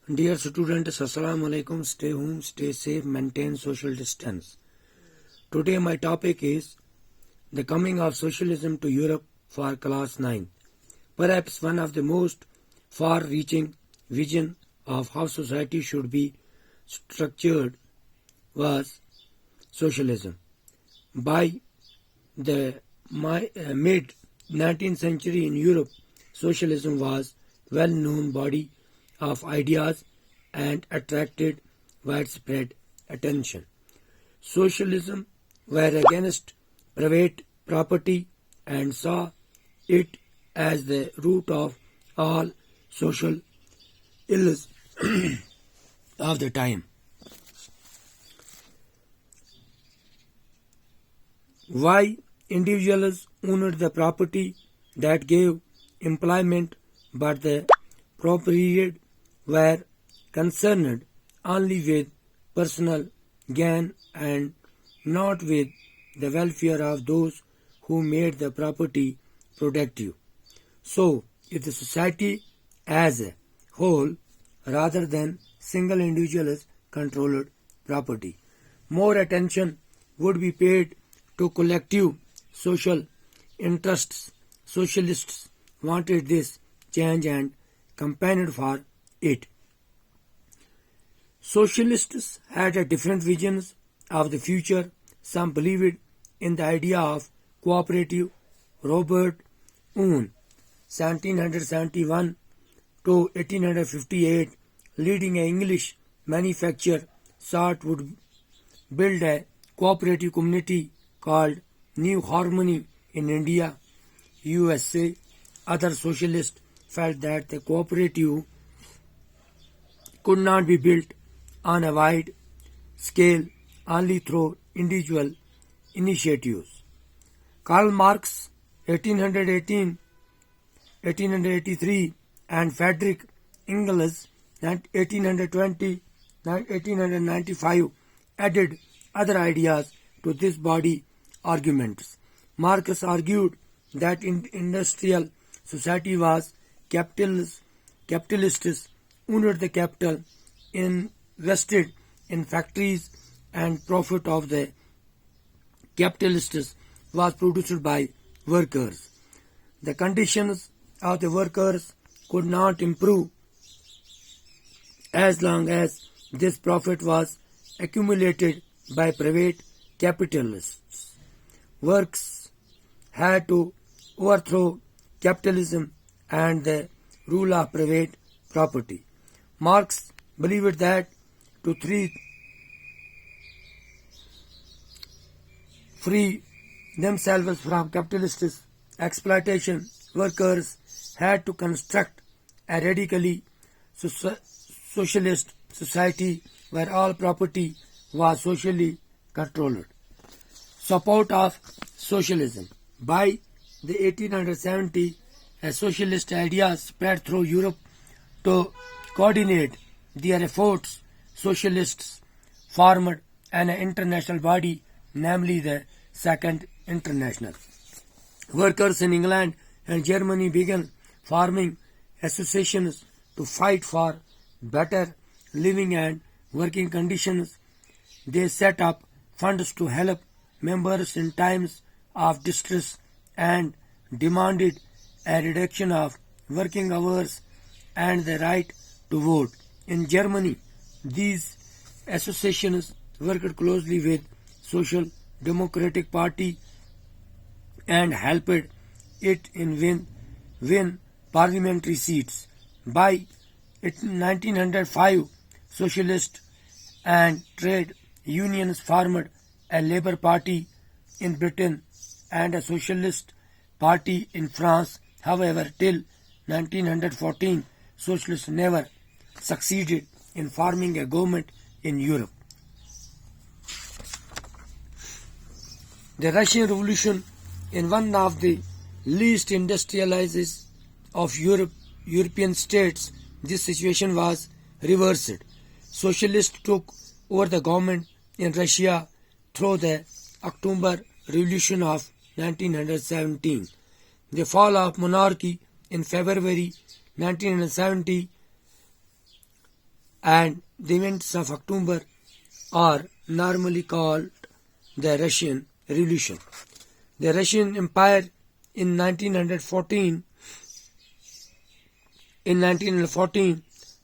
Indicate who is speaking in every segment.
Speaker 1: Dear students, Assalamu alaikum. Stay home, stay safe, maintain social distance. Today my topic is the coming of socialism to Europe for class 9. Perhaps one of the most far-reaching vision of how society should be structured was socialism. By the mid 19th century in Europe, socialism was well-known body of ideas and attracted widespread attention. Socialism were against private property and saw it as the root of all social ills of the time. Why individuals owned the property that gave employment, but the proprietors were concerned only with personal gain and not with the welfare of those who made the property productive. So, if the society as a whole, rather than single individuals controlled property, more attention would be paid to collective social interests. Socialists wanted this change and campaigned for it. Socialists had a different visions of the future. Some believed in the idea of cooperative. Robert Owen, 1771 to 1858, leading an English manufacturer, sought would build a cooperative community called New Harmony in India, USA. Other socialists felt that the cooperative could not be built on a wide scale only through individual initiatives. Karl Marx, 1818-1883, and Friedrich Engels, 1820-1895, added other ideas to this body arguments. Marx argued that industrial society was capitalist, owned the capital, invested in factories, and profit of the capitalists was produced by workers. The conditions of the workers could not improve as long as this profit was accumulated by private capitalists. Works had to overthrow capitalism and the rule of private property. Marx believed that to free themselves from capitalist exploitation, workers had to construct a radically socialist society where all property was socially controlled. Support of socialism. By the 1870s, a socialist idea spread through Europe. To coordinate their efforts, socialists formed an international body, namely the Second International. Workers in England and Germany began forming associations to fight for better living and working conditions. They set up funds to help members in times of distress and demanded a reduction of working hours and the right to vote. In Germany, these associations worked closely with Social Democratic Party and helped it in win parliamentary seats. By 1905, socialists and trade unions formed a Labour Party in Britain and a Socialist Party in France. However, till 1914, socialists never succeeded in forming a government in Europe. The Russian Revolution, in one of the least industrialized of European states, this situation was reversed. Socialists took over the government in Russia through the October Revolution of 1917. The fall of monarchy in February 1970 and the events of October are normally called the Russian Revolution. The Russian Empire in 1914,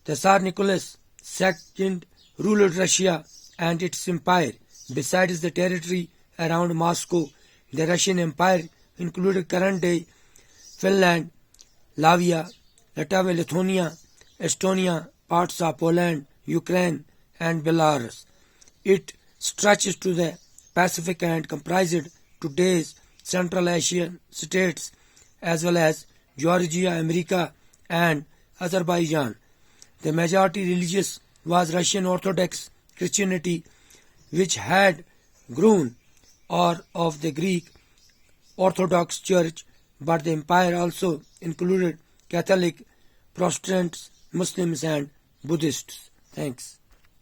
Speaker 1: the Tsar Nicholas II ruled Russia and its empire. Besides the territory around Moscow, the Russian Empire included current-day Finland, Latvia, Latvia, Lithuania, Estonia, parts of Poland, Ukraine, and Belarus. It stretches to the Pacific and comprised today's Central Asian states as well as Georgia, America, and Azerbaijan. The majority religious was Russian Orthodox Christianity, which had grown out of the Greek Orthodox Church, but the empire also included Catholic, Protestants, Muslims, and Buddhists. Thanks.